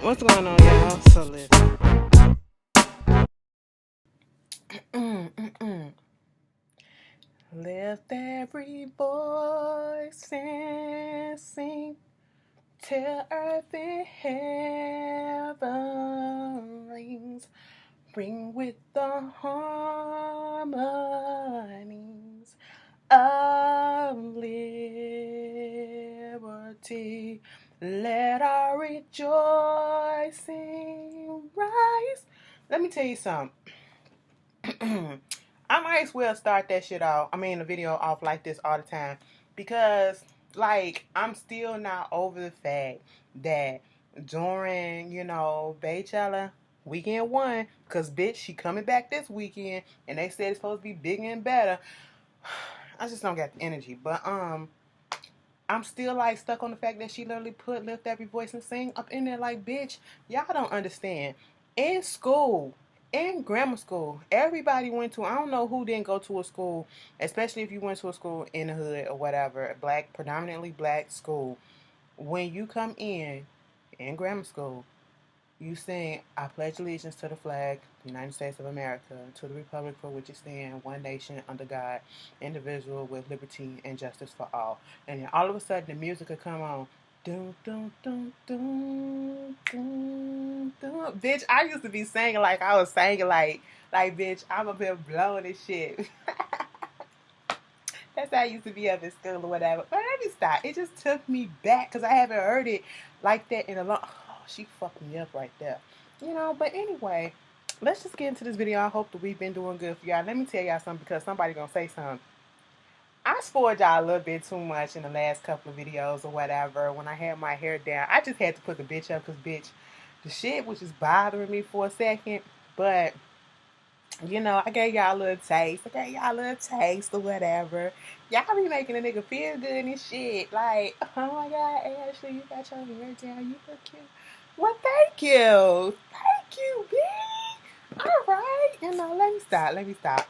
What's going on, y'all? So listen. Lift every voice and sing till earth and heaven rings. Ring with the harmonies of liberty. Let our rejoicing rise. Let me tell you something. I might as well start that shit off. The video off like this all the time because, like, I'm still not over the fact that during, Coachella weekend one, because bitch, she coming back this weekend, and they said it's supposed to be bigger and better. I just don't got the energy, but I'm still like stuck on the fact that she literally put lift every voice and sing up in there. Like, bitch, y'all don't understand. In school, in grammar school, everybody went to, I don't know who didn't go to a school, especially if you went to a school in the hood or whatever, a black, predominantly black school. When you come in grammar school, you sing, I pledge allegiance to the flag, the United States of America, to the republic for which it stands, one nation, under God, indivisible, with liberty and justice for all. And then all of a sudden, the music will come on. Dun, dun, dun, dun, dun, dun. Bitch, I used to be singing like I was singing like bitch, I'm up here blowing this shit. That's how I used to be up in school or whatever. But let me stop. It just took me back because I haven't heard it like that in a long. Oh, she fucked me up right there. But anyway, let's just get into this video. I hope that we've been doing good for y'all. Let me tell y'all something because somebody gonna say something. I spoiled y'all a little bit too much in the last couple of videos or whatever. When I had my hair down, I just had to put the bitch up because bitch, the shit was just bothering me for a second. But I gave y'all a little taste. I gave y'all a little taste or whatever. Y'all be making a nigga feel good and shit. Like, oh my God, Ashley, you got your hair down. You look cute. Well, thank you. Thank you, B. All right. Let me stop. Let me stop.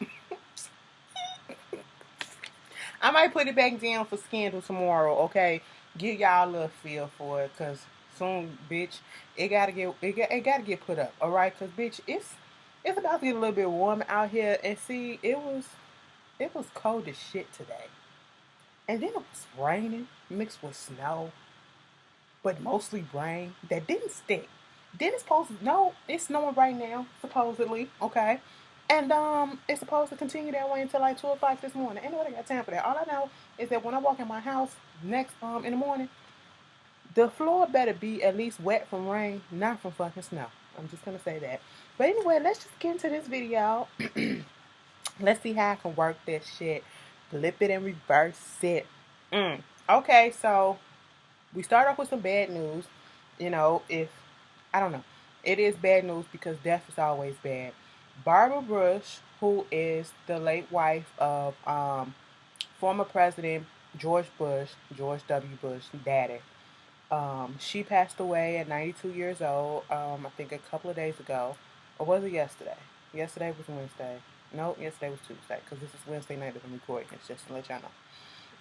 I might put it back down for Scandal tomorrow, okay? Give y'all a little feel for it, cause soon, bitch, it gotta get put up, all right? Cause bitch, it's about to get a little bit warm out here, and see, it was cold as shit today, and then it was raining mixed with snow, but mostly rain that didn't stick. Then it's supposed to no, it's snowing right now, supposedly, okay? And it's supposed to continue that way until like 2 o'clock this morning. Ain't nobody got time for that. All I know is that when I walk in my house next in the morning, the floor better be at least wet from rain, not from fucking snow. I'm just gonna say that. But anyway, let's just get into this video. Let's see how I can work this shit. Flip it and reverse it. Okay, so we start off with some bad news. If I don't know, it is bad news because death is always bad. Barbara Bush, who is the late wife of former President George Bush, George W. Bush, daddy. She passed away at 92 years old. I think a couple of days ago, or was it yesterday? Yesterday was Wednesday. No, yesterday was Tuesday because this is Wednesday night that I'm recording. It's just to let y'all know.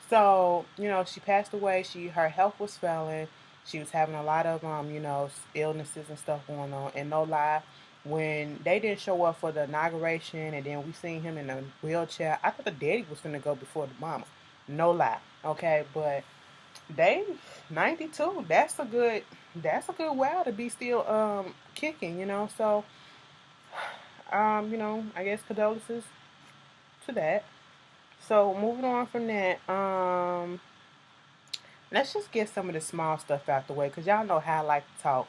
So, she passed away. Her health was failing. She was having a lot of illnesses and stuff going on. And no lie, when they didn't show up for the inauguration and then we seen him in a wheelchair, I thought the daddy was gonna go before the mama. No lie. Okay, but they 92, that's a good while to be still kicking. So I guess condolences to that. So moving on from that, let's just get some of the small stuff out the way, because y'all know how I like to talk.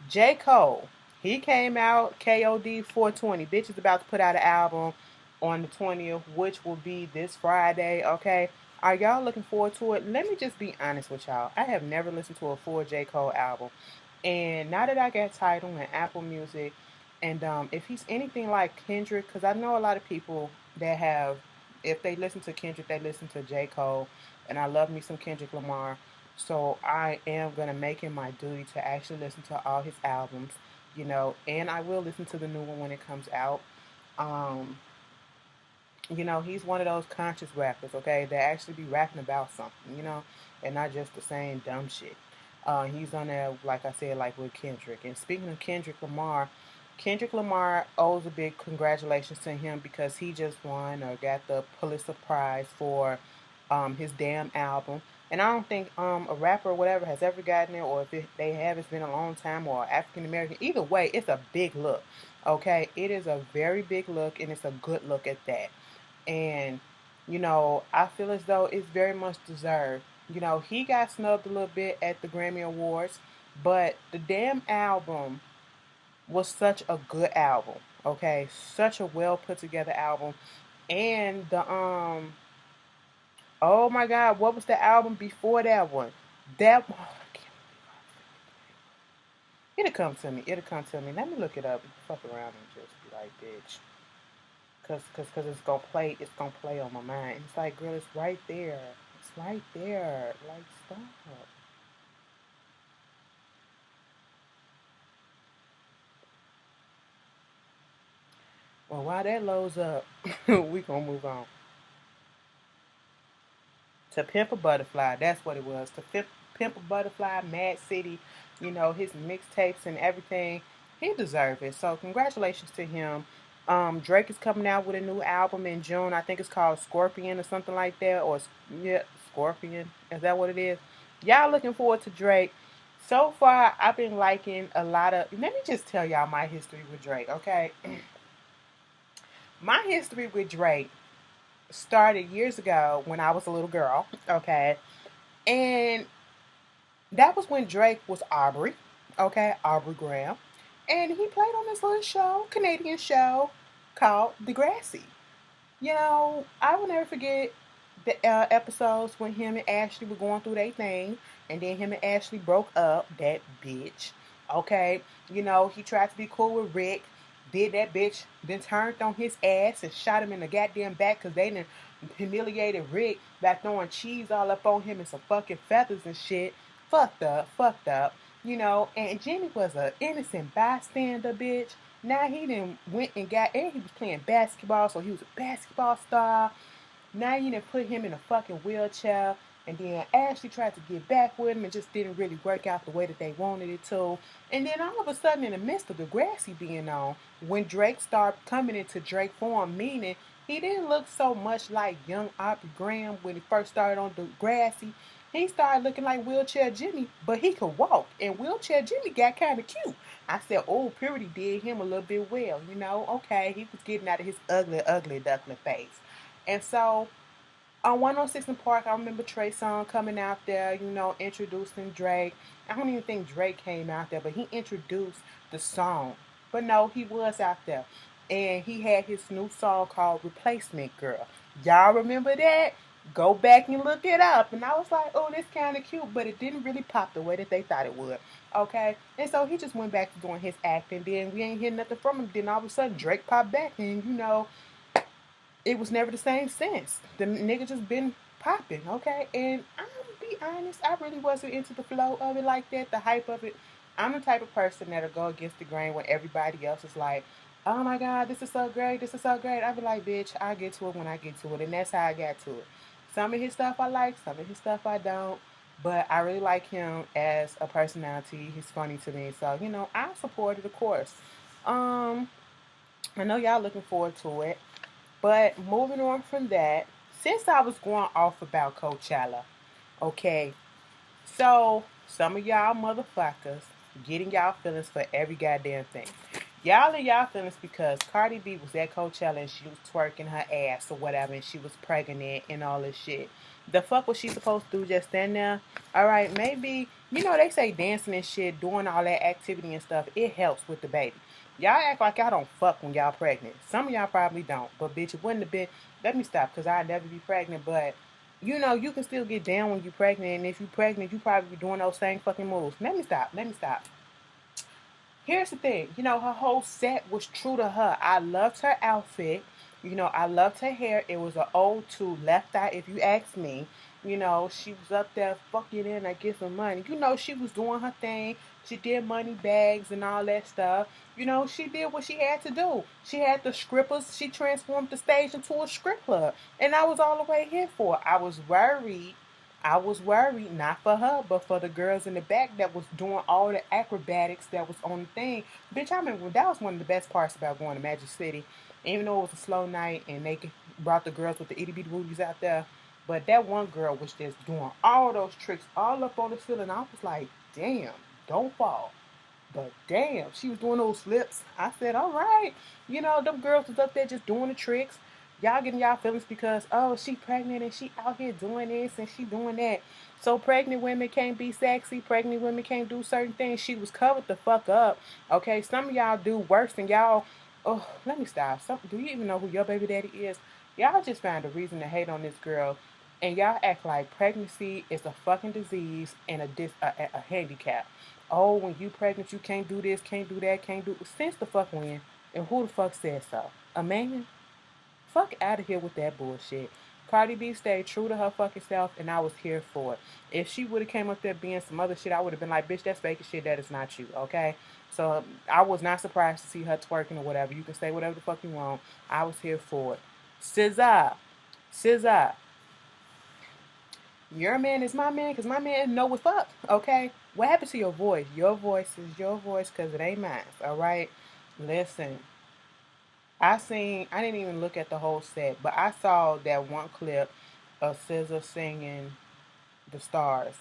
J. Cole, he came out, KOD 420. Bitch is about to put out an album on the 20th, which will be this Friday, okay? Are y'all looking forward to it? Let me just be honest with y'all. I have never listened to a full J. Cole album. And now that I got Tidal and Apple Music, and if he's anything like Kendrick, because I know a lot of people that have, if they listen to Kendrick, they listen to J. Cole, and I love me some Kendrick Lamar. So I am going to make it my duty to actually listen to all his albums, and I will listen to the new one when it comes out. Um, he's one of those conscious rappers, okay, that actually be rapping about something, and not just the same dumb shit. He's on there, like I said, like with Kendrick. And speaking of Kendrick Lamar owes a big congratulations to him because he just won or got the Pulitzer Prize for his damn album. And I don't think a rapper or whatever has ever gotten it, or if they have, it's been a long time, or African American. Either way, it's a big look. Okay, it is a very big look, and it's a good look at that. And I feel as though it's very much deserved. He got snubbed a little bit at the Grammy Awards, but the damn album was such a good album. Okay, such a well put together album. And the oh my God, what was the album before that one? That it'll come to me. It'll come to me. Let me look it up. Fuck around and just be like, bitch. Cause it's gonna play. It's gonna play on my mind. It's like, girl, it's right there. It's right there. Like, stop. Well, while that loads up, we gonna move on to Pimp a Butterfly. That's what it was. To Pimp a Butterfly, Mad City. His mixtapes and everything. He deserved it. So congratulations to him. Drake is coming out with a new album in June. I think it's called Scorpion or something like that. Or yeah, Scorpion. Is that what it is? Y'all looking forward to Drake? So far, I've been liking a lot of. Let me just tell y'all my history with Drake, okay? My history with Drake started years ago when I was a little girl, okay? And that was when Drake was Aubrey, okay? Aubrey Graham. And he played on this little show, Canadian show called Degrassi. I will never forget the episodes when him and Ashley were going through their thing, and then him and Ashley broke up. That bitch. Okay, he tried to be cool with Rick. Did that bitch, then turned on his ass and shot him in the goddamn back because they done humiliated Rick by throwing cheese all up on him and some fucking feathers and shit. Fucked up. And Jimmy was a innocent bystander, bitch. Now he done went and he was playing basketball, so he was a basketball star. Now you done put him in a fucking wheelchair. And then Ashley tried to get back with him and just didn't really work out the way that they wanted it to. And then all of a sudden, in the midst of the Degrassi being on, when Drake started coming into Drake form, meaning he didn't look so much like young Aubrey Graham when he first started on Degrassi. He started looking like Wheelchair Jimmy, but he could walk. And Wheelchair Jimmy got kind of cute. I said, oh, Purity did him a little bit well. Okay, he was getting out of his ugly, ugly duckling face. And so on 106 in Park, I remember Trey Songz coming out there, introducing Drake. I don't even think Drake came out there, but he introduced the song. But no, he was out there. And he had his new song called Replacement Girl. Y'all remember that? Go back and look it up. And I was like, oh, this kind of cute, but it didn't really pop the way that they thought it would. Okay? And so he just went back to doing his acting. Then we ain't hear nothing from him. Then all of a sudden, Drake popped back and, it was never the same since. The nigga just been popping, okay? And I'm gonna be honest, I really wasn't into the flow of it like that, the hype of it. I'm the type of person that'll go against the grain when everybody else is like, oh my God, this is so great, this is so great. I'll be like, bitch, I'll get to it when I get to it. And that's how I got to it. Some of his stuff I like, some of his stuff I don't. But I really like him as a personality. He's funny to me. So, I support it, of course. I know y'all looking forward to it. But moving on from that, since I was going off about Coachella, okay, so some of y'all motherfuckers getting y'all feelings for every goddamn thing. Y'all in y'all feelings because Cardi B was at Coachella and she was twerking her ass or whatever and she was pregnant and all this shit. The fuck was she supposed to do? Just stand there? Alright, maybe, they say dancing and shit, doing all that activity and stuff, it helps with the baby. Y'all act like y'all don't fuck when y'all pregnant. Some of y'all probably don't. But bitch, it wouldn't have been, let me stop because I'd never be pregnant. But, you can still get down when you're pregnant. And if you're pregnant, you probably be doing those same fucking moves. Let me stop. Here's the thing. Her whole set was true to her. I loved her outfit. I loved her hair. It was an ode to Left Eye, if you ask me. She was up there fucking in, I get some money. She was doing her thing. She did money bags and all that stuff. She did what she had to do. She had the scrippers. She transformed the stage into a script club. And I was all the way here for it. I was worried. I was worried, not for her, but for the girls in the back that was doing all the acrobatics that was on the thing. Bitch, I remember that was one of the best parts about going to Magic City. Even though it was a slow night and they brought the girls with the itty bitty booties out there. But that one girl was just doing all those tricks all up on the ceiling. I was like, damn, don't fall. But damn, she was doing those flips. I said, all right. You know, them girls was up there just doing the tricks. Y'all getting y'all feelings because, oh, she pregnant and she out here doing this and she doing that. So pregnant women can't be sexy. Pregnant women can't do certain things. She was covered the fuck up. Okay, some of y'all do worse than y'all. Oh, let me stop. Do you even know who your baby daddy is? Y'all just found a reason to hate on this girl. And y'all act like pregnancy is a fucking disease and a handicap. Oh, when you pregnant, you can't do this, can't do that, can't do. Since the fuck when? And who the fuck said so? A man? Fuck out of here with that bullshit. Cardi B stayed true to her fucking self, and I was here for it. If she would have came up there being some other shit, I would have been like, bitch, that's fake as shit. That is not you, okay? So I was not surprised to see her twerking or whatever. You can say whatever the fuck you want. I was here for it. SZA, SZA, your man is my man because my man know what's up, okay? What happened to your voice? Your voice is your voice because it ain't mine, all right? Listen, I didn't even look at the whole set, but I saw that one clip of SZA singing The Stars,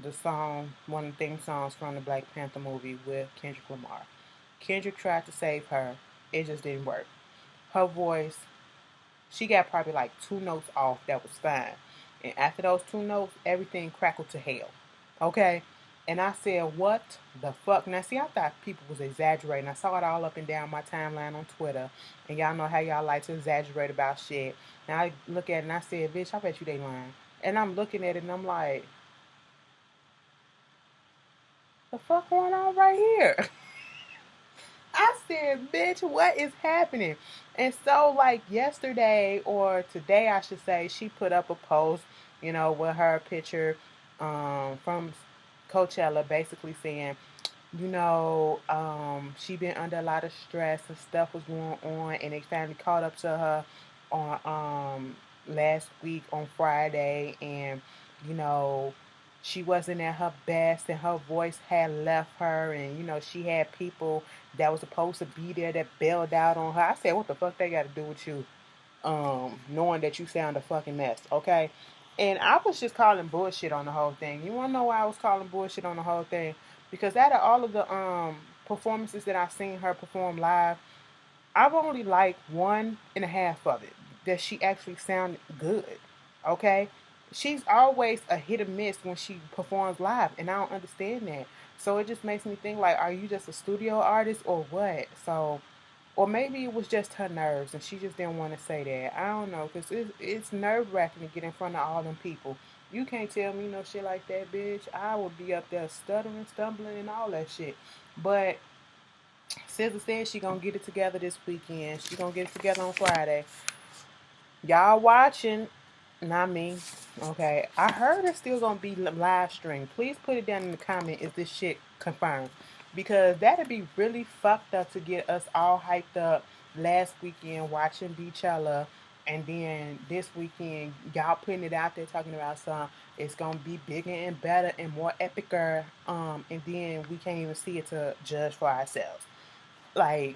the song, one of the theme songs from the Black Panther movie with Kendrick Lamar. Kendrick tried to save her. It just didn't work. Her voice, she got probably like 2 notes off that was fine. And after those 2 notes, everything crackled to hell. Okay? And I said, what the fuck? Now, see, I thought people was exaggerating. I saw it all up and down my timeline on Twitter. And y'all know how y'all like to exaggerate about shit. Now, I look at it and I said, bitch, I bet you they lying. And I'm looking at it and I'm like, the fuck going on right here? I said, bitch, what is happening? And so, like, yesterday or today, I should say, she put up a post, with her picture from Coachella, basically saying, she been under a lot of stress and stuff was going on, and they finally caught up to her on last week on Friday, and you know she wasn't at her best, and her voice had left her, and she had people that was supposed to be there that bailed out on her. I said, what the fuck they got to do with you? Knowing that you sound a fucking mess, okay? And I was just calling bullshit on the whole thing. You wanna know why I was calling bullshit on the whole thing? Because out of all of the performances that I've seen her perform live, I've only liked one and a half of it that she actually sounded good. Okay? She's always a hit or miss when she performs live, and I don't understand that. So it just makes me think like, are you just a studio artist or what? So or maybe it was just her nerves and she just didn't want to say that. I don't know, because it's nerve wracking to get in front of all them people. You can't tell me no shit like that, bitch. I would be up there stuttering, stumbling, and all that shit. But SZA said she gonna get it together this weekend. She gonna get it together on Friday. Y'all watching, not me. Okay, I heard it's still gonna be live stream. Please put it down in the comment if this shit confirmed, because that'd be really fucked up to get us all hyped up last weekend watching Coachella, and then this weekend y'all putting it out there talking about some it's gonna be bigger and better and more epicer, and then we can't even see it to judge for ourselves. Like,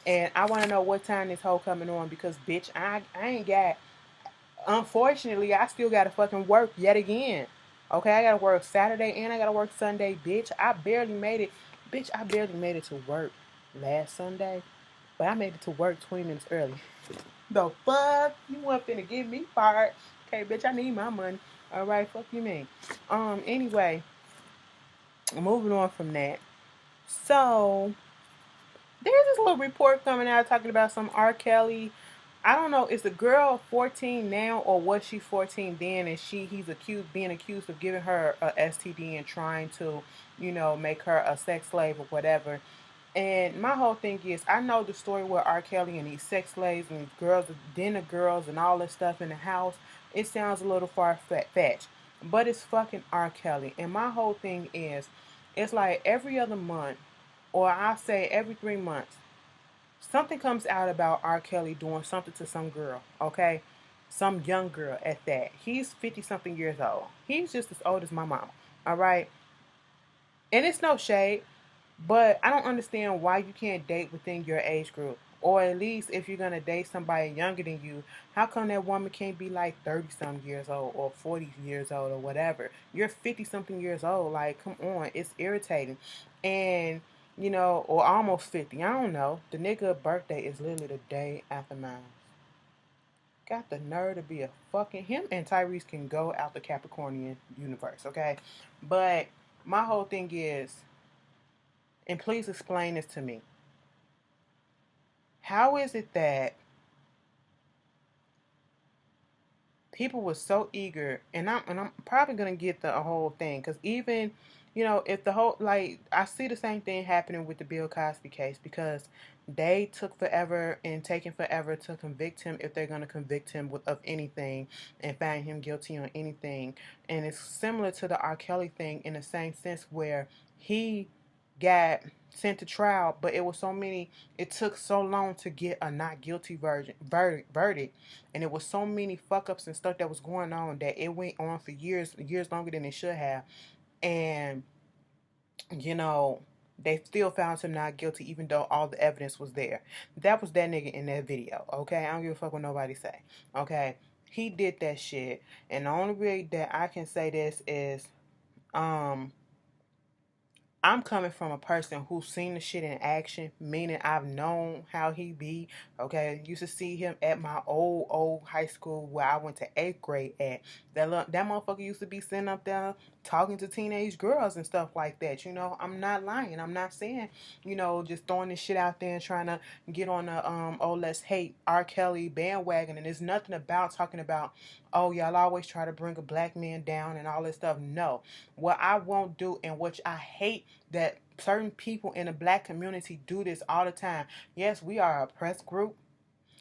and I want to know what time this whole coming on because bitch, I ain't got. Unfortunately, I still gotta fucking work yet again. Okay, I gotta work Saturday and I gotta work Sunday, bitch. I barely made it. Bitch, I barely made it to work last Sunday, but I made it to work 20 minutes early. The fuck? You want finna give me fired? Okay, bitch, I need my money. Alright, fuck you mean. Anyway, moving on from that. So, there's this little report coming out talking about some R. Kelly. I don't know, is the girl 14 now or was she 14 then, and he's being accused of giving her a STD and trying to, make her a sex slave or whatever. And my whole thing is, I know the story with R. Kelly and these sex slaves and these girls, dinner girls and all this stuff in the house. It sounds a little far-fetched, but it's fucking R. Kelly. And my whole thing is, it's like every other month, or I say every 3 months, something comes out about R. Kelly doing something to some girl, okay? some young girl at that. He's 50 something years old. He's just as old as my mama. All right. And it's no shade, but I don't understand why you can't date within your age group. Or at least if you're gonna date somebody younger than you, how come that woman can't be like 30 some years old or 40 years old or whatever? You're 50 something years old. Like, come on, it's irritating. And or almost 50. I don't know. The nigga birthday is literally the day after mine. Got the nerve to be a fucking him, and Tyrese can go out the Capricornian universe, okay? But my whole thing is, and please explain this to me. How is it that people were so eager, and I'm probably gonna get the whole thing, because even if the whole, like, I see the same thing happening with the Bill Cosby case, because they took forever and taking forever to convict him, if they're gonna convict him of anything and find him guilty on anything. And it's similar to the R. Kelly thing in the same sense, where he got sent to trial, but it took so long to get a not guilty verdict, and it was so many fuck ups and stuff that was going on that it went on for years longer than it should have. And you know they still found him not guilty, even though all the evidence was there. That was that nigga in that video, okay? I don't give a fuck what nobody say, okay? He did that shit. And the only way that I can say this is, I'm coming from a person who's seen the shit in action, meaning I've known how he be, okay? Used to see him at my old high school where I went to 8th grade at. That motherfucker used to be sitting up there talking to teenage girls and stuff like that, I'm not lying. I'm not saying, just throwing this shit out there and trying to get on the, let's hate R. Kelly bandwagon. And there's nothing about talking about, oh, y'all always try to bring a black man down and all this stuff. No. What I won't do, and which I hate that certain people in the black community do this all the time. Yes, we are a oppressed group.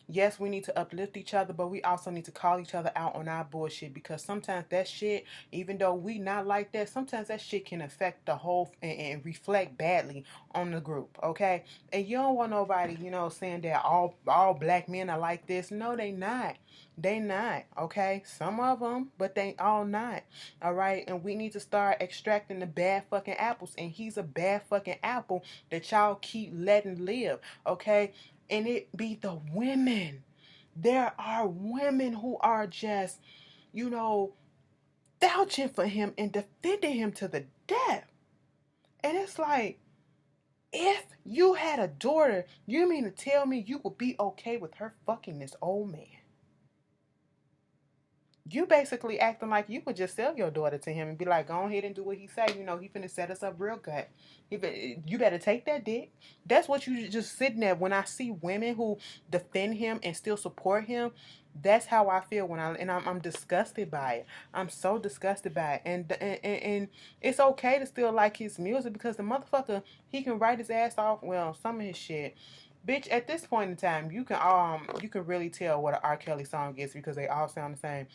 Yes, we need to uplift each other, but we also need to call each other out on our bullshit, because sometimes that shit, even though we not like that, sometimes that shit can affect the whole and reflect badly on the group, okay? And you don't want nobody, saying that all black men are like this. No, they not. They not, okay? Some of them, but they all not, all right? And we need to start extracting the bad fucking apples, and he's a bad fucking apple that y'all keep letting live, okay? And it be the women. There are women who are just, vouching for him and defending him to the death. And it's like, if you had a daughter, you mean to tell me you would be okay with her fucking this old man? You basically acting like you would just sell your daughter to him and be like, go ahead and do what he say. He finna set us up real good. You better take that dick. That's what you just sitting there. When I see women who defend him and still support him, that's how I feel I'm disgusted by it. I'm so disgusted by it. And it's okay to still like his music, because the motherfucker, he can write his ass off. Well, some of his shit. Bitch, at this point in time, you can really tell what an R. Kelly song is, because they all sound the same.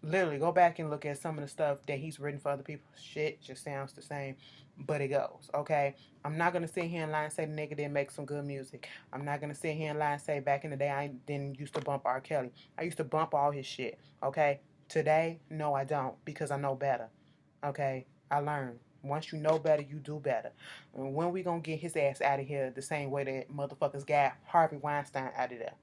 Literally go back and look at some of the stuff that he's written for other people. Shit just sounds the same, but it goes, okay? I'm not gonna sit here and lie and say the nigga didn't make some good music. I'm not gonna sit here and lie and say back in the day I didn't used to bump R. Kelly. I used to bump all his shit, okay? Today, no, I don't, because I know better, okay? I learned. Once you know better, you do better. And when we gonna get his ass out of here the same way that motherfuckers got Harvey Weinstein out of there?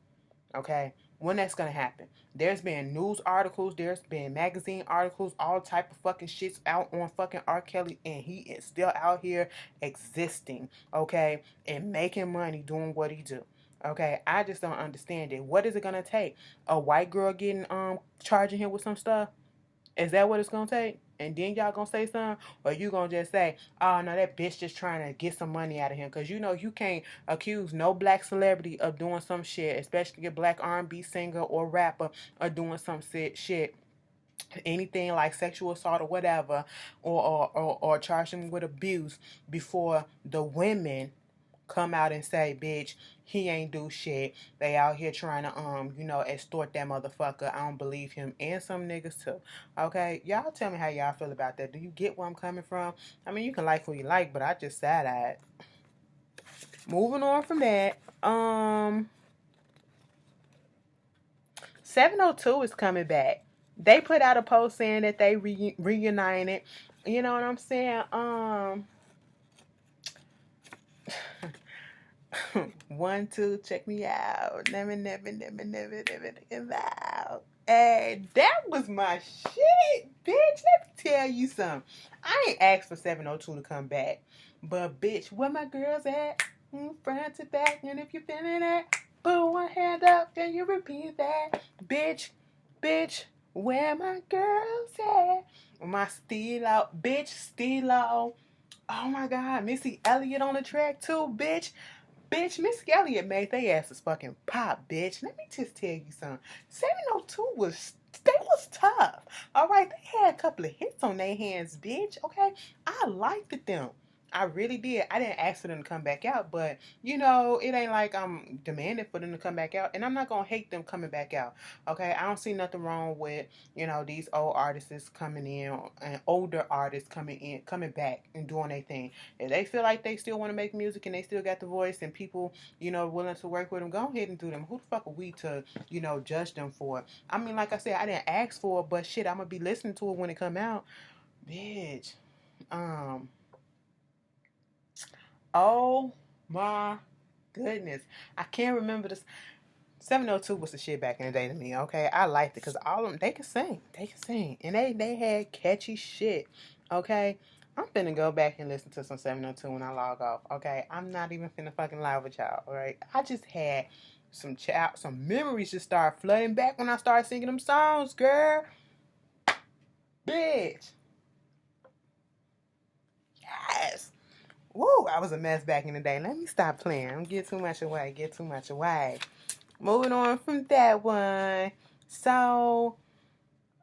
Okay, when that's gonna happen? There's been news articles, there's been magazine articles, all type of fucking shits out on fucking R. Kelly, and he is still out here existing, okay, and making money doing what he do. Okay, I just don't understand it. What is it gonna take? A white girl getting charging him with some stuff? Is that what it's gonna take? And then y'all gonna say something? Or you gonna just say, oh no, that bitch just trying to get some money out of him? Because you can't accuse no black celebrity of doing some shit, especially a black R&B singer or rapper, or doing some shit, anything like sexual assault or whatever, or charge him with abuse, before the women come out and say, bitch, he ain't do shit. They out here trying to, extort that motherfucker. I don't believe him. And some niggas too. Okay? Y'all tell me how y'all feel about that. Do you get where I'm coming from? I mean, you can like who you like, but I just side-eyed. Moving on from that. 702 is coming back. They put out a post saying that they reunited. You know what I'm saying? 1, 2, check me out. Never out. Hey, that was my shit, bitch. Let me tell you something. I ain't asked for 702 to come back. But, bitch, where my girls at? Front to back. And if you're feeling that, put one hand up. Can you repeat that? Bitch, where my girls at? My Stilo. Bitch, Stilo. Oh, my God. Missy Elliott on the track, too, bitch. Bitch, Miss Elliott made their asses fucking pop, bitch. Let me just tell you something. 702 they was tough. All right, they had a couple of hits on their hands, bitch. Okay, I liked them. I really did. I didn't ask for them to come back out, but you know, it ain't like I'm demanding for them to come back out, and I'm not gonna hate them coming back out. Okay, I don't see nothing wrong with these old artists coming in and older artists coming back and doing their thing. If they feel like they still want to make music and they still got the voice and people willing to work with them, go ahead and do them. Who the fuck are we to judge them for it? I mean, like I said, I didn't ask for it, but shit, I'm gonna be listening to it when it come out, bitch. Oh my goodness. I can't remember this. 702 was the shit back in the day to me, okay? I liked it because all of them, they could sing. They could sing. And they had catchy shit, okay? I'm finna go back and listen to some 702 when I log off, okay? I'm not even finna fucking lie with y'all, alright? I just had some memories just start flooding back when I started singing them songs, girl. Bitch. Yes. Woo, I was a mess back in the day. Let me stop playing. I'm getting too much away. Moving on from that one. So,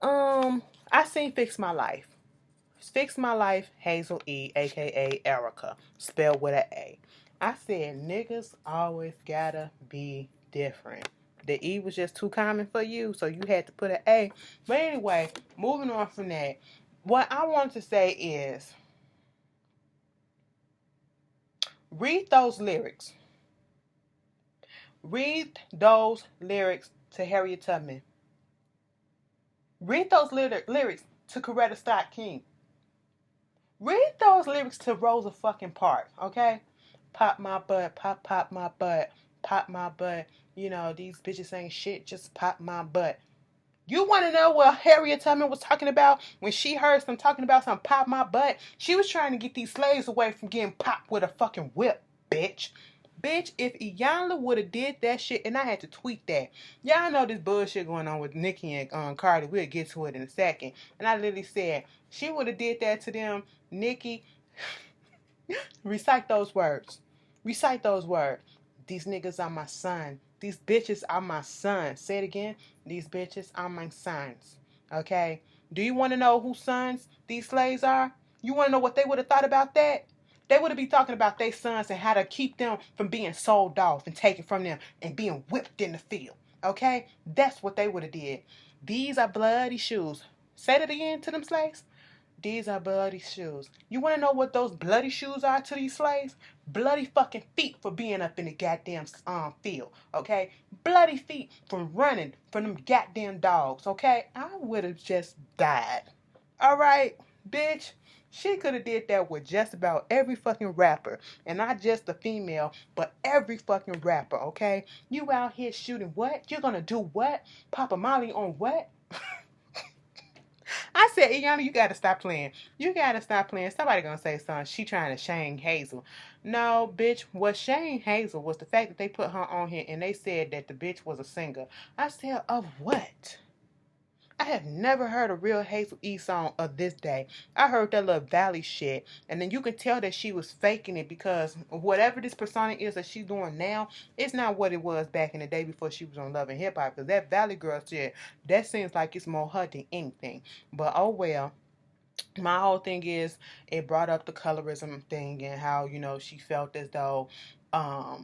I seen Fix My Life. Fix My Life, Hazel-E, a.k.a. Erica, spelled with an A. I said, niggas always gotta be different. The E was just too common for you, so you had to put an A. But anyway, moving on from that, what I want to say is, read those lyrics. Read those lyrics to Harriet Tubman. Read those lyrics to Coretta Scott King. Read those lyrics to Rosa fucking Parks, okay? Pop my butt, pop my butt, pop my butt. These bitches ain't shit, just pop my butt. You want to know what Harriet Tubman was talking about when she heard some talking about some pop my butt? She was trying to get these slaves away from getting popped with a fucking whip, bitch. Bitch, if Iyanla would have did that shit, and I had to tweet that. Y'all know this bullshit going on with Nicki and Cardi. We'll get to it in a second. And I literally said, she would have did that to them. Nicki, recite those words. Recite those words. These niggas are my son. These bitches are my sons. Say it again. These bitches are my sons. Okay? Do you want to know whose sons these slaves are? You want to know what they would have thought about that? They would have been talking about their sons and how to keep them from being sold off and taken from them and being whipped in the field. Okay? That's what they would have did. These are bloody shoes. Say that again to them slaves. These are bloody shoes. You want to know what those bloody shoes are to these slaves? Bloody fucking feet for being up in the goddamn field, okay? Bloody feet from running from them goddamn dogs, okay? I would have just died. All right, bitch? She could have did that with just about every fucking rapper. And not just the female, but every fucking rapper, okay? You out here shooting what? You're gonna do what? Papa Molly on what? I said, Iyanla, you gotta stop playing. You gotta stop playing. Somebody gonna say something. She trying to shame Hazel. No, bitch. What shamed Hazel was the fact that they put her on here and they said that the bitch was a singer. I said, of what? I have never heard a real Hazel-E song of this day. I heard that little Valley shit, and then you can tell that she was faking it because whatever this persona is that she's doing now, it's not what it was back in the day before she was on Love and Hip Hop. Because that Valley girl shit, that seems like it's more her than anything. But oh well. My whole thing is it brought up the colorism thing and how she felt as though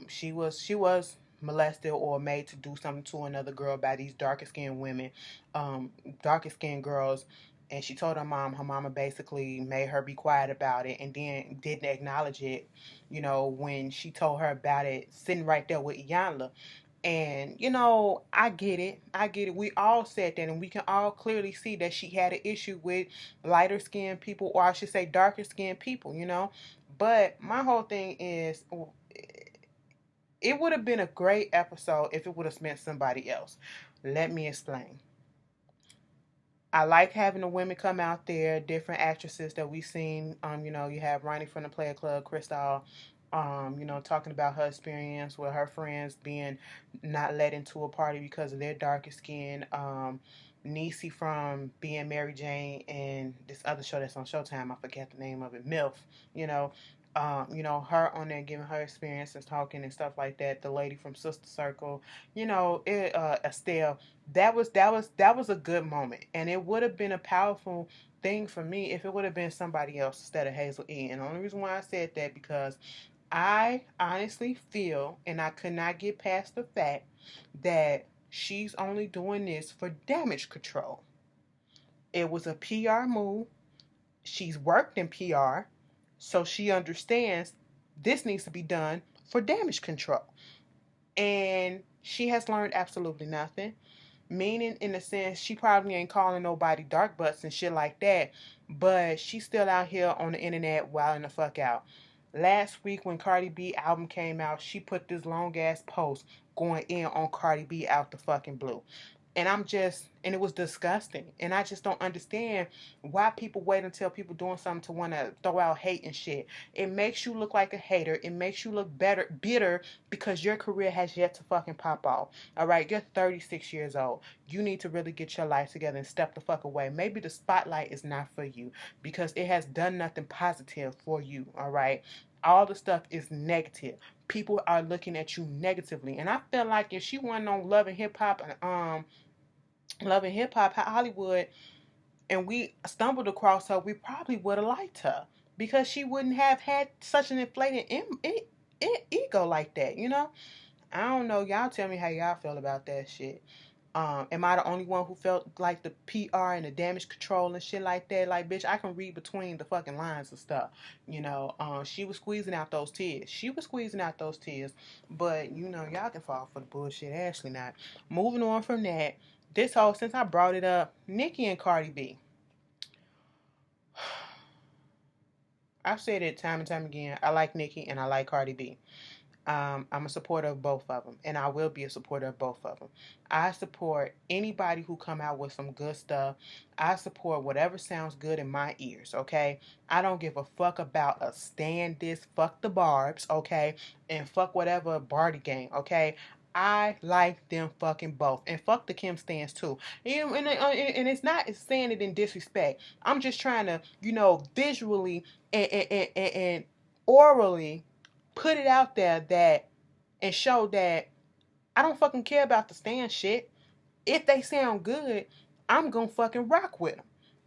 she was molested or made to do something to another girl by these darker skinned women, darker skinned girls. And she told her mama basically made her be quiet about it and then didn't acknowledge it, when she told her about it sitting right there with Iyanla. And, you know, I get it. I get it. We all said that, and we can all clearly see that she had an issue with lighter skinned people, or I should say darker skinned people, you know. But my whole thing is, it would have been a great episode if it would have meant somebody else. Let me explain. I like having the women come out there, different actresses that we've seen. You know, you have Ronnie from the Player Club, Crystal, you know, talking about her experience with her friends being not let into a party because of their darker skin. Niecy from being Mary Jane and this other show that's on Showtime, I forget the name of it, MILF, you know. You know, her on there giving her experience and talking and stuff like that. The lady from Sister Circle, you know, Estelle, that was a good moment, and it would have been a powerful thing for me if it would have been somebody else instead of Hazel-E. And the only reason why I said that because I honestly feel, and I could not get past the fact that she's only doing this for damage control. It was a PR move. She's worked in PR, so she understands this needs to be done for damage control. And she has learned absolutely nothing. Meaning, in the sense, she probably ain't calling nobody dark butts and shit like that, but she's still out here on the internet wilding the fuck out. Last week, when Cardi B album came out, she put this long ass post going in on Cardi B out the fucking blue. And it was disgusting. And I just don't understand why people wait until people doing something to want to throw out hate and shit. It makes you look like a hater. It makes you look bitter because your career has yet to fucking pop off. All right, you're 36 years old. You need to really get your life together and step the fuck away. Maybe the spotlight is not for you because it has done nothing positive for you. All right, all the stuff is negative. People are looking at you negatively, and I feel like if she wasn't on Love and Hip Hop Hollywood, and we stumbled across her, we probably would have liked her because she wouldn't have had such an inflated ego like that, you know? I don't know. Y'all tell me how y'all feel about that shit. Am I the only one who felt like the PR and the damage control and shit like that? Like, bitch, I can read between the fucking lines and stuff. You know, she was squeezing out those tears. She was squeezing out those tears. But, you know, y'all can fall for the bullshit. Ashley not. Moving on from that, since I brought it up, Nicki and Cardi B. I've said it time and time again. I like Nicki and I like Cardi B. I'm a supporter of both of them, and I will be a supporter of both of them. I support anybody who come out with some good stuff. I support whatever sounds good in my ears, okay? I don't give a fuck about a stand this, fuck the barbs, okay? And fuck whatever Barty gang, okay? I like them fucking both. And fuck the Kim stands too. And it's not saying it in disrespect. I'm just trying to, you know, visually and orally put it out there that and show that I don't fucking care about the stand shit. If they sound good, I'm gonna fucking rock with them.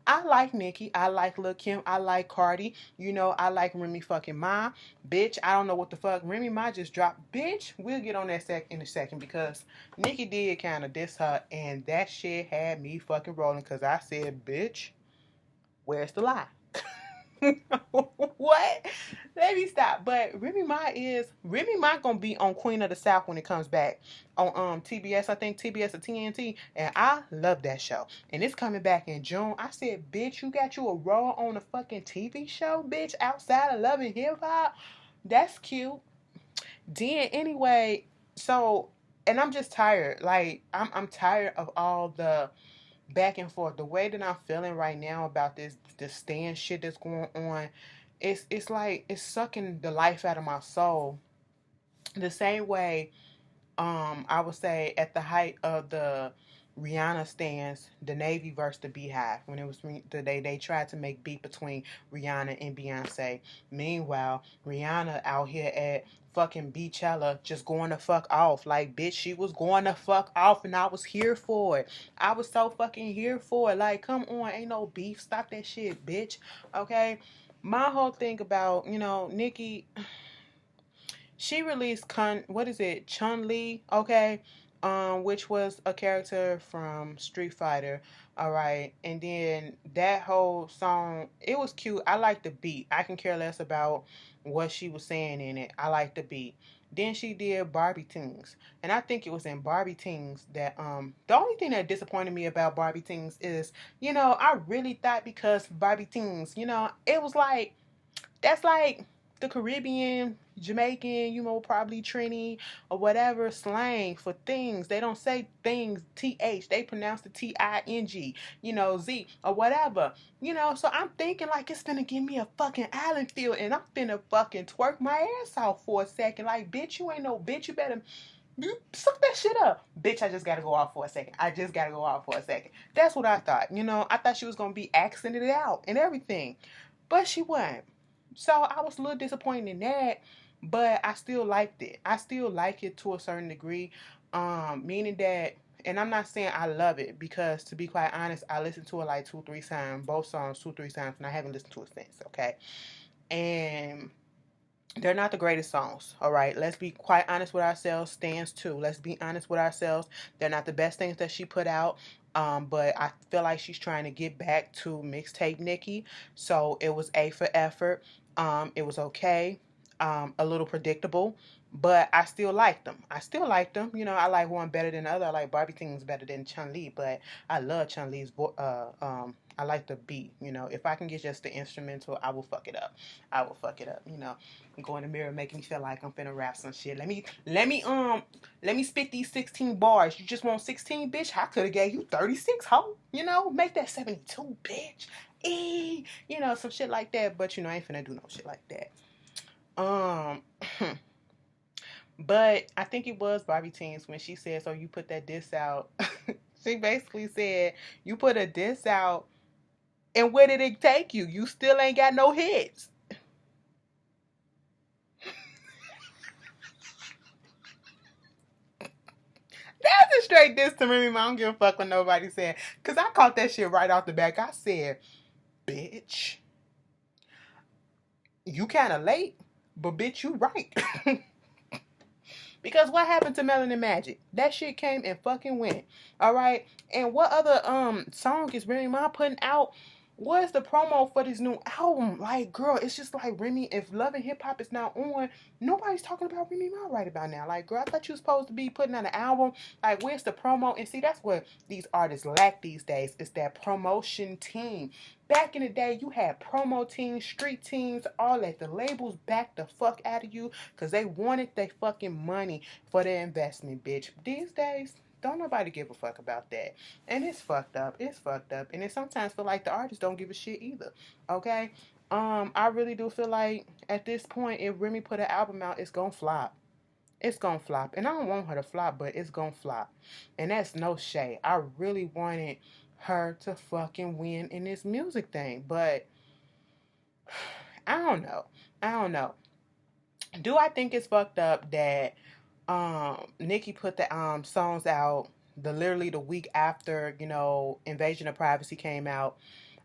I like Nicki. I like Lil Kim. I like Cardi. You know, I like Remy fucking Ma. Bitch, I don't know what the fuck. Remy Ma just dropped. Bitch, we'll get on that in a second because Nicki did kind of diss her and that shit had me fucking rolling because I said, bitch, where's the lie? What? Let me stop. But Remy Ma gonna be on Queen of the South when it comes back on TBS. I think TBS or TNT, and I love that show. And it's coming back in June. I said, bitch, you got you a role on a fucking TV show, bitch, outside of Love and Hip Hop. That's cute. Then anyway, so and I'm just tired. Like I'm tired of all the back and forth. The way that I'm feeling right now about this stand shit that's going on, it's like it's sucking the life out of my soul. The same way I would say at the height of the Rihanna stands, the Navy versus the Beehive, when it was they tried to make beef between Rihanna and Beyonce. Meanwhile, Rihanna out here at fucking Coachella just going to fuck off. Like, bitch, she was going to fuck off and I was here for it. I was so fucking here for it. Like, come on, ain't no beef. Stop that shit, bitch. Okay? My whole thing about, you know, Nicki, she released Chun-Li, okay, which was a character from Street Fighter, all right, and then that whole song, it was cute. I like the beat. I can care less about what she was saying in it. I like the beat. Then she did Barbie Tings. And I think it was in Barbie Tings that the only thing that disappointed me about Barbie Tings is, I really thought because Barbie Tings, it was like that's like the Caribbean, Jamaican, probably Trini or whatever slang for things. They don't say things TH. They pronounce the TING, Z or whatever. So I'm thinking like it's gonna give me a fucking island feel and I'm finna fucking twerk my ass off for a second. Like, bitch, you ain't no bitch. You better suck that shit up. Bitch, I just gotta go off for a second. I just gotta go off for a second. That's what I thought. I thought she was gonna be accented it out and everything. But she wasn't. So I was a little disappointed in that, but I still liked it. I still like it to a certain degree. Meaning that, and I'm not saying I love it because to be quite honest, I listened to it like 2-3 times, both songs 2-3 times, and I haven't listened to it since. Okay, and they're not the greatest songs. All right, let's be quite honest with ourselves. Stands too. Let's be honest with ourselves. They're not the best things that she put out. But I feel like she's trying to get back to mixtape Nicki. So it was A for effort. It was okay. A little predictable, but I still liked them. I still liked them. I like one better than the other. I like Barbie Things better than Chun-Li, but I love Chun-Li's I like the beat. If I can get just the instrumental, I will fuck it up. I will fuck it up. Go in the mirror, making me feel like I'm finna rap some shit. Let me spit these 16 bars. You just want 16, bitch? I could have gave you 36, ho. Make that 72, bitch. Some shit like that. But I ain't finna do no shit like that. But I think it was Barbie Teens when she said, so you put that diss out. She basically said, you put a diss out, and where did it take you? You still ain't got no hits. That's a straight diss to Remy Ma. I don't give a fuck what nobody said. Because I caught that shit right off the back. I said, bitch, you kind of late, but bitch, you right. Because what happened to Melanin Magic? That shit came and fucking went. Alright? And what other song is Remy Ma putting out? What is the promo for this new album? Like, girl, it's just like Remy, if Love and Hip Hop is not on, nobody's talking about Remy Ma right about now. Like, girl, I thought you were supposed to be putting out an album. Like, where's the promo? And see, that's what these artists lack these days. It's that promotion team. Back in the day, you had promo teams, street teams, all that. The labels backed the fuck out of you because they wanted their fucking money for their investment, bitch. These days, don't nobody give a fuck about that. And it's fucked up. It's fucked up. And it sometimes feel like the artists don't give a shit either. Okay? I really do feel like at this point, if Remy put an album out, it's gonna flop. It's gonna flop. And I don't want her to flop, but it's gonna flop. And that's no shade. I really wanted her to fucking win in this music thing. But I don't know. I don't know. Do I think it's fucked up that Nicki put the songs out literally the week after, Invasion of Privacy came out?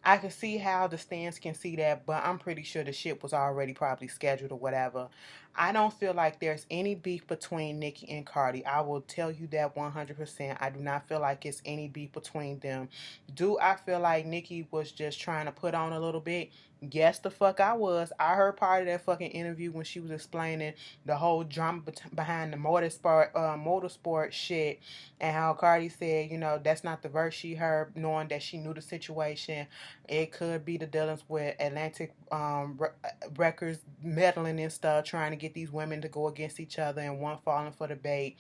I can see how the stands can see that, but I'm pretty sure the shit was already probably scheduled or whatever. I don't feel like there's any beef between Nicki and Cardi. I will tell you that 100%. I do not feel like it's any beef between them. Do I feel like Nicki was just trying to put on a little bit? Yes, the fuck I was. I heard part of that fucking interview when she was explaining the whole drama behind the motorsport shit, and how Cardi said, that's not the verse she heard, knowing that she knew the situation. It could be the dealings with Atlantic Records meddling and stuff, trying to get these women to go against each other, and one falling for the bait.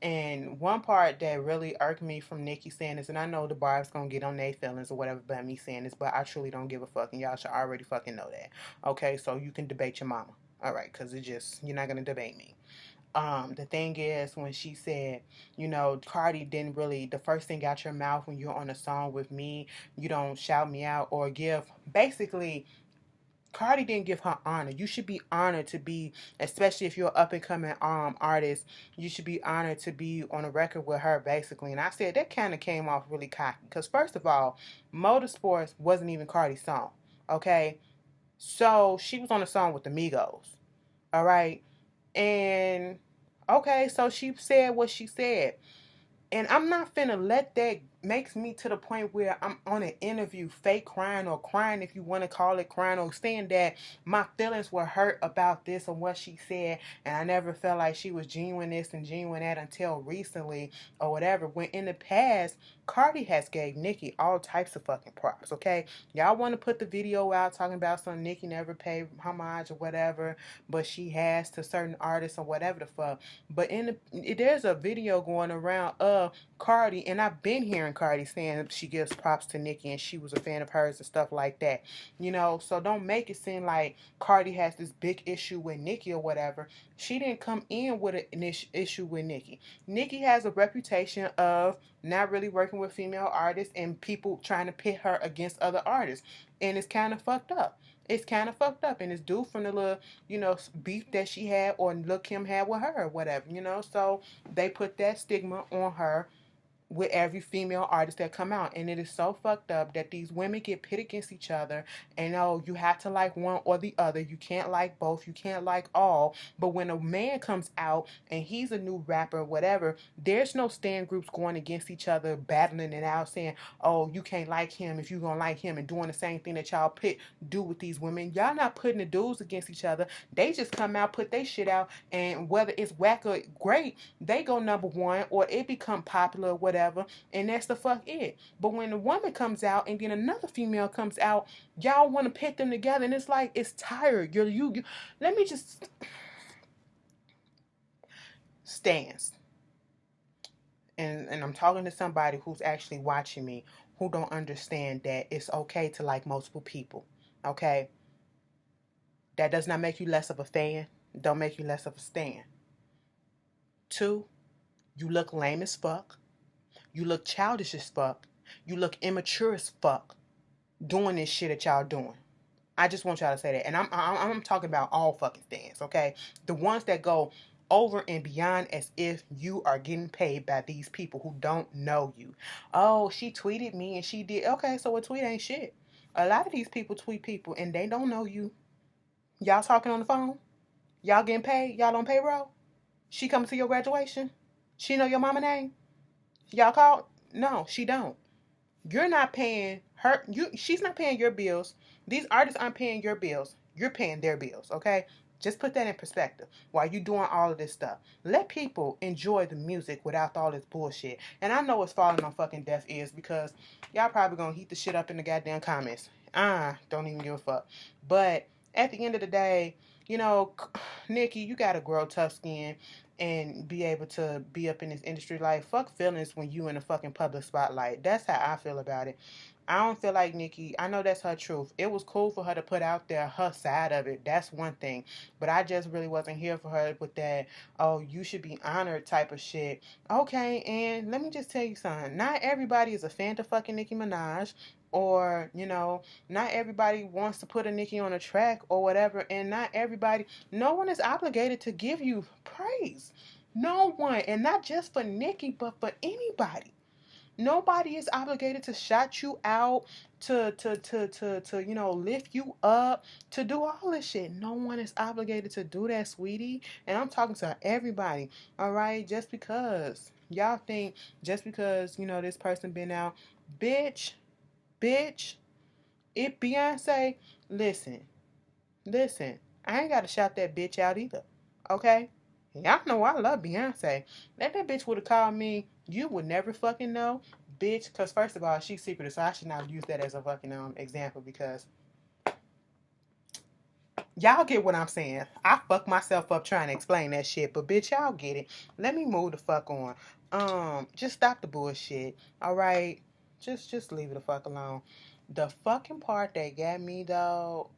And one part that really irked me from Nicki saying this, and I know the bar's gonna get on their feelings or whatever about me saying this, but I truly don't give a fuck, and y'all should already fucking know that. Okay, so you can debate your mama. Alright, because you're not gonna debate me. The thing is, when she said, Cardi didn't really, the first thing out your mouth when you're on a song with me, you don't shout me out or basically, Cardi didn't give her honor. You should be honored to be, especially if you're an up and coming artist, you should be honored to be on a record with her, basically. And I said that kind of came off really cocky. Because first of all, Motorsports wasn't even Cardi's song. Okay? So she was on a song with the Migos. Alright? And okay, so she said what she said. And I'm not finna let that makes me to the point where I'm on an interview, fake crying or crying, if you want to call it crying, or saying that my feelings were hurt about this or what she said, and I never felt like she was genuine this and genuine that until recently or whatever. When in the past, Cardi has gave Nicki all types of fucking props, okay? Y'all want to put the video out talking about some Nicki never paid homage or whatever, but she has to certain artists or whatever the fuck. But there's a video going around of Cardi, and I've been hearing Cardi saying she gives props to Nicki and she was a fan of hers and stuff like that. You know, so don't make it seem like Cardi has this big issue with Nicki or whatever. She didn't come in with an issue with Nicki. Nicki has a reputation of not really working with female artists and people trying to pit her against other artists. And it's kind of fucked up. It's kind of fucked up, and it's due from the little, beef that she had or Lil Kim had with her or whatever, So they put that stigma on her with every female artist that come out, and it is so fucked up that these women get pit against each other, and you have to like one or the other. You can't like both, you can't like all. But when a man comes out and he's a new rapper, whatever, there's no stand groups going against each other, battling it out, saying, oh, you can't like him if you gonna like him, and doing the same thing that y'all do with these women. Y'all not putting the dudes against each other. They just come out, put their shit out, and whether it's whack or great, they go number one or it become popular or whatever, and that's the fuck it. But when a woman comes out and then another female comes out, y'all want to pit them together, and it's like, it's tired. You let me just stands. And I'm talking to somebody who's actually watching me, who don't understand that it's okay to like multiple people. Okay? That does not make you less of a fan. Don't make you less of a stan. 2, you look lame as fuck. You look childish as fuck. You look immature as fuck doing this shit that y'all doing. I just want y'all to say that. And I'm talking about all fucking stands, okay? The ones that go over and beyond as if you are getting paid by these people who don't know you. Oh, she tweeted me and she did. Okay, so a tweet ain't shit. A lot of these people tweet people and they don't know you. Y'all talking on the phone? Y'all getting paid? Y'all on payroll? She coming to your graduation? She know your mama name? Y'all called? No, she don't. You're not paying her. She's not paying your bills. These artists aren't paying your bills. You're paying their bills, okay? Just put that in perspective while you doing all of this stuff. Let people enjoy the music without all this bullshit. And I know it's falling on fucking deaf ears because y'all probably gonna heat the shit up in the goddamn comments. Don't even give a fuck. But at the end of the day, Nicki, you gotta grow tough skin and be able to be up in this industry. Like, fuck feelings when you in a fucking public spotlight. That's how I feel about it. I don't feel like Nicki, I know that's her truth. It was cool for her to put out there her side of it. That's one thing. But I just really wasn't here for her with that, oh, you should be honored type of shit. Okay, and let me just tell you something. Not everybody is a fan of fucking Nicki Minaj. Or, not everybody wants to put a Nicki on a track or whatever. And no one is obligated to give you praise. No one. And not just for Nicki, but for anybody. Nobody is obligated to shout you out, to lift you up, to do all this shit. No one is obligated to do that, sweetie. And I'm talking to everybody, all right? Just because y'all think, just because, this person been out, bitch, if Beyonce, listen, I ain't got to shout that bitch out either, okay? Y'all know I love Beyonce. If that bitch would have called me, you would never fucking know, bitch. Because first of all, she's secretive, so I should not use that as a fucking example because y'all get what I'm saying. I fuck myself up trying to explain that shit, but bitch, y'all get it. Let me move the fuck on. Just stop the bullshit, all right? Just leave it the fuck alone. The fucking part that got me though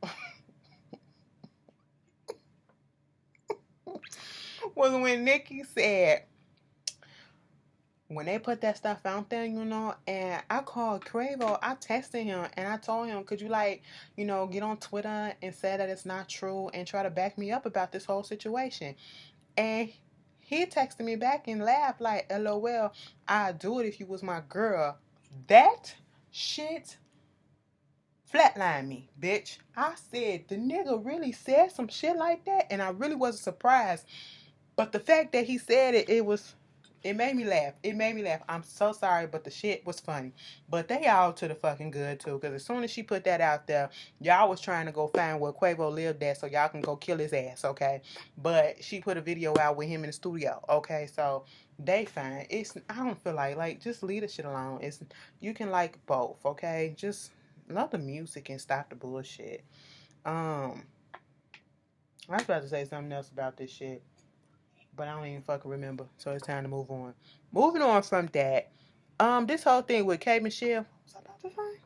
was when Nicki said, when they put that stuff out there, and I called Quavo, I texted him and I told him, could you get on Twitter and say that it's not true and try to back me up about this whole situation? And he texted me back and laughed like, LOL, I'd do it if you was my girl. That shit flatline me, bitch. I said, the nigga really said some shit like that, and I really wasn't surprised. But the fact that he said it, it was It made me laugh. It made me laugh. I'm so sorry, but the shit was funny. But they all to the fucking good too, because as soon as she put that out there, y'all was trying to go find where Quavo lived at so y'all can go kill his ass, okay? But she put a video out with him in the studio, okay? So they fine. It's I don't feel like just leave the shit alone. It's you can like both, okay? Just love the music and stop the bullshit. Um, I was about to say something else about this shit, but I don't even fucking remember. So it's time to move on. Moving on from that, this whole thing with K Michelle, what was I about to say?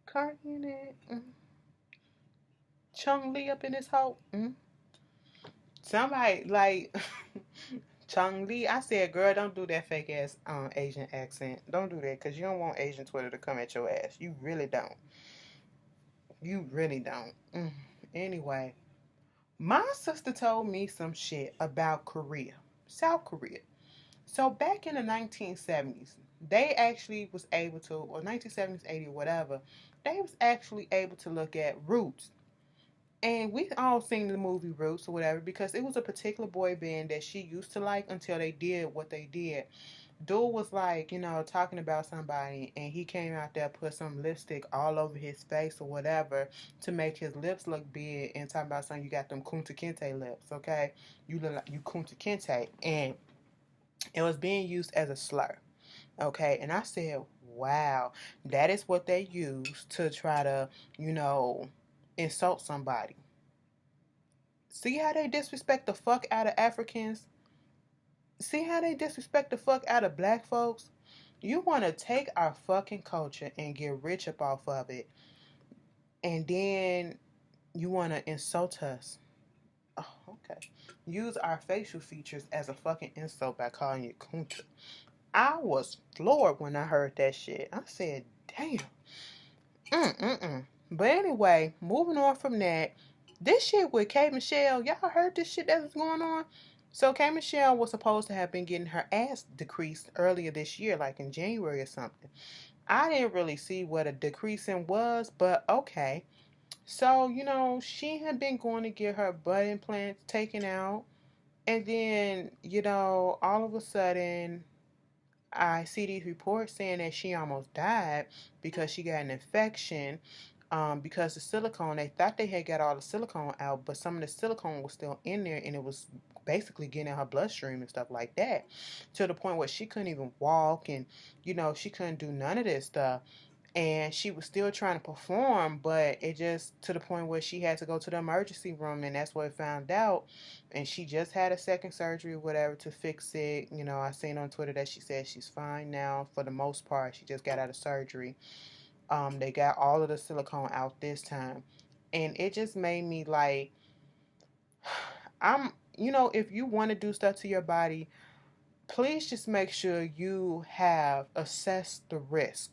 Cardi in it, Chung Lee up in this hole. Somebody like Chung Lee. I said, girl, don't do that fake ass Asian accent. Don't do that, cause you don't want Asian Twitter to come at your ass. You really don't. You really don't. Anyway, my sister told me some shit about Korea, South Korea. So back in the 1970s, they actually was able to, or 1970s, 80, or whatever, they was actually able to look at Roots. And we all seen the movie Roots or whatever because it was a particular boy band that she used to like until they did what they did. Dude was like, talking about somebody and he came out there, put some lipstick all over his face or whatever to make his lips look big and talking about something, you got them Kunta Kinte lips, okay? You look like you Kunta Kinte. And it was being used as a slur. Okay. And I said, wow, that is what they use to try to, insult somebody. See how they disrespect the fuck out of Africans? See how they disrespect the fuck out of black folks? You want to take our fucking culture and get rich up off of it. And then you want to insult us. Oh, okay. Use our facial features as a fucking insult by calling it kunta. I was floored when I heard that shit. I said, damn. But anyway, moving on from that, this shit with K Michelle, y'all heard this shit that was going on? So K Michelle was supposed to have been getting her ass decreased earlier this year, like in January or something. I didn't really see what a decreasing was, but okay. So, she had been going to get her butt implants taken out. And then, all of a sudden, I see these reports saying that she almost died because she got an infection. Because the silicone, they thought they had got all the silicone out, but some of the silicone was still in there and it was basically getting in her bloodstream and stuff like that. To the point where she couldn't even walk and, she couldn't do none of this stuff. And she was still trying to perform, but it just to the point where she had to go to the emergency room, and that's what I found out. And she just had a second surgery or whatever to fix it. I seen on Twitter that she said she's fine now for the most part. She just got out of surgery. They got all of the silicone out this time, and it just made me like, if you want to do stuff to your body, please just make sure you have assessed the risk.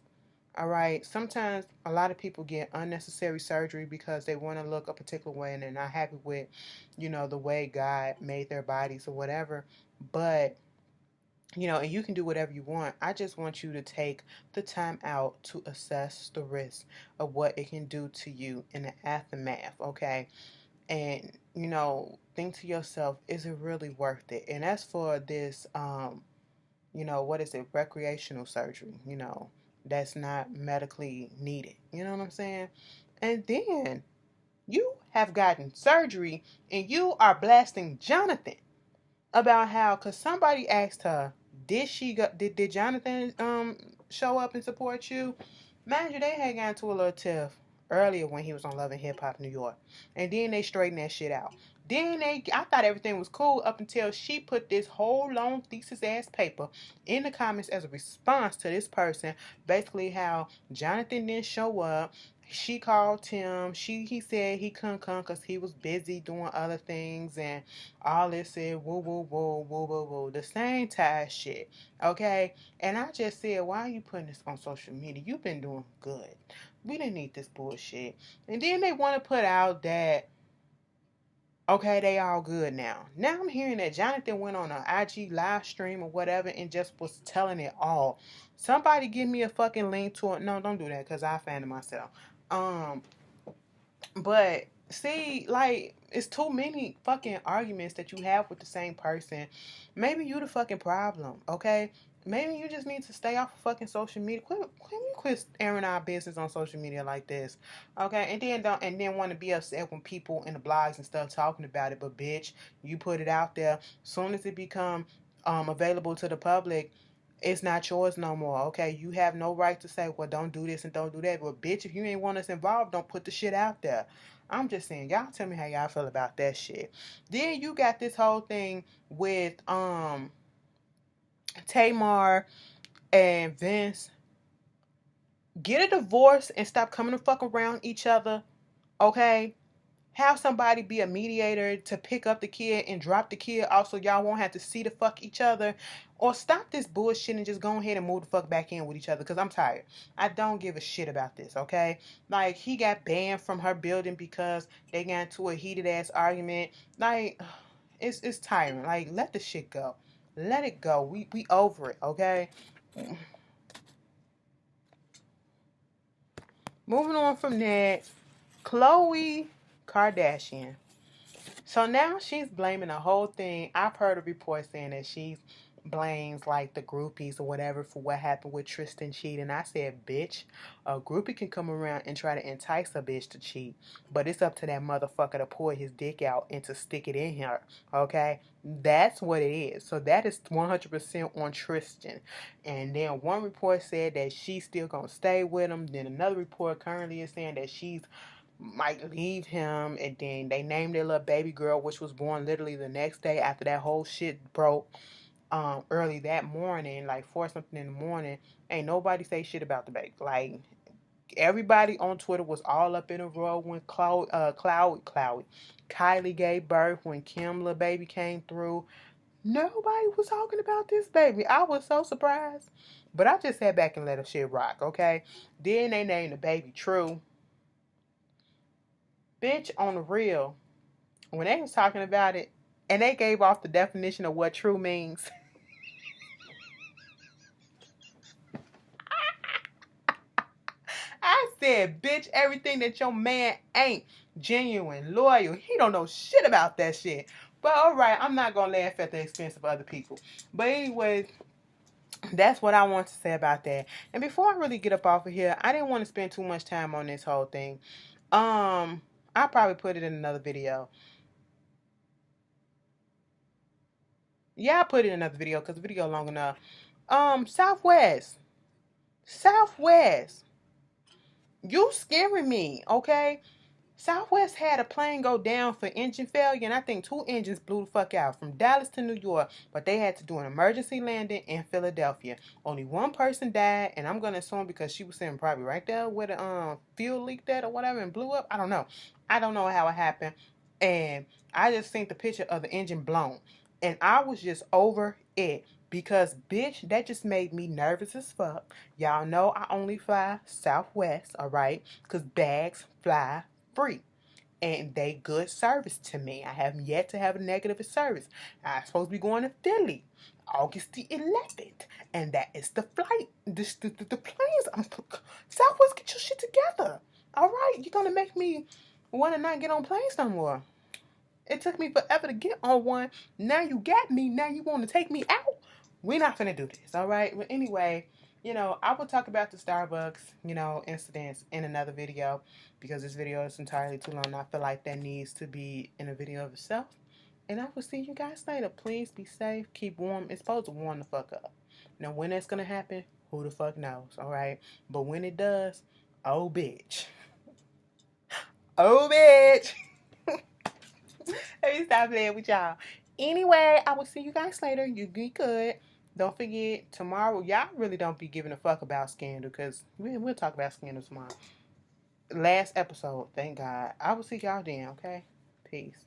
All right. Sometimes a lot of people get unnecessary surgery because they want to look a particular way and they're not happy with, the way God made their bodies or whatever. But, and you can do whatever you want. I just want you to take the time out to assess the risk of what it can do to you in the aftermath. Okay. And, think to yourself, is it really worth it? And as for this, what is it? Recreational surgery, that's not medically needed. You know what I'm saying? And then you have gotten surgery and you are blasting Jonathan about how, because somebody asked her, did Jonathan show up and support you? Mind you, they had gotten into a little tiff earlier when he was on Love and Hip Hop New York. And then they straightened that shit out. I thought everything was cool up until she put this whole long thesis ass paper in the comments as a response to this person, basically how Jonathan didn't show up. She called him. He said he couldn't come because he was busy doing other things and all this said woo woo woo woo woo woo. The same tie shit. Okay? And I just said, why are you putting this on social media? You've been doing good. We didn't need this bullshit. And then they want to put out that, okay, they all good now. Now I'm hearing that Jonathan went on an IG live stream or whatever and just was telling it all. Somebody give me a fucking link to it. No, don't do that because I found it myself. But See, like, it's too many fucking arguments that you have with the same person. Maybe you the fucking problem, okay? Maybe you just need to stay off of fucking social media. Quit airing our business on social media like this, okay? And then want to be upset when people in the blogs and stuff talking about it. But bitch, you put it out there. Soon as it become available to the public, it's not yours no more, okay? You have no right to say, well, don't do this and don't do that. But bitch, if you ain't want us involved, don't put the shit out there. I'm just saying, y'all tell me how y'all feel about that shit. Then you got this whole thing with Tamar and Vince. Get a divorce and stop coming to fuck around each other, okay? Have somebody be a mediator to pick up the kid and drop the kid off so y'all won't have to see the fuck each other. Or stop this bullshit and just go ahead and move the fuck back in with each other because I'm tired. I don't give a shit about this, okay? Like, he got banned from her building because they got into a heated ass argument. Like, it's tiring. Like, let the shit go. Let it go. We over it, okay? Moving on from that, Khloe Kardashian. So now she's blaming the whole thing. I've heard a report saying that she blames like the groupies or whatever for what happened with Tristan cheating. I said, bitch, a groupie can come around and try to entice a bitch to cheat, but it's up to that motherfucker to pull his dick out and to stick it in her. Okay, that's what it is. So that is 100% on Tristan. And then one report said that she's still gonna stay with him. Then another report currently is saying that she's might leave him, and then they named their little baby girl, which was born literally the next day after that whole shit broke. Early that morning, like 4 something in the morning, ain't nobody say shit about the baby. Like, everybody on Twitter was all up in a row when Kylie gave birth, when Kim little baby came through. Nobody was talking about this baby. I was so surprised, but I just sat back and let the shit rock. Okay, then they named the baby True. Bitch, on the real, when they was talking about it and they gave off the definition of what true means, I said, bitch, everything that your man ain't genuine, loyal. He don't know shit about that shit. But all right, I'm not gonna laugh at the expense of other people. But anyways, that's what I want to say about that. And before I really get up off of here, I didn't want to spend too much time on this whole thing. I'll probably put it in another video. Yeah, I put it in another video because the video long enough. Southwest. Southwest. You scaring me, okay? Southwest had a plane go down for engine failure, and I think 2 engines blew the fuck out from Dallas to New York, but they had to do an emergency landing in Philadelphia. Only one person died, and I'm gonna assume because she was sitting probably right there where the fuel leaked at or whatever and blew up. I don't know. I don't know how it happened, and I just seen the picture of the engine blown, and I was just over it. Because, bitch, that just made me nervous as fuck. Y'all know I only fly Southwest, alright? Because bags fly free. And they good service to me. I haven't yet to have a negative service. I'm supposed to be going to Philly August the 11th. And that is the flight. The planes. Southwest, get your shit together. Alright? You're going to make me want to not get on planes no more. It took me forever to get on one. Now you got me. Now you want to take me out? We're not gonna do this, all right? But anyway, I will talk about the Starbucks, incidents in another video because this video is entirely too long. I feel like that needs to be in a video of itself. And I will see you guys later. Please be safe. Keep warm. It's supposed to warm the fuck up. Now, when that's gonna happen, who the fuck knows, all right? But when it does, oh, bitch. Oh, bitch. Let me stop playing with y'all. Anyway, I will see you guys later. You be good. Don't forget, tomorrow, y'all really don't be giving a fuck about Scandal because we'll talk about Scandal tomorrow. Last episode, thank God. I will see y'all then, okay? Peace.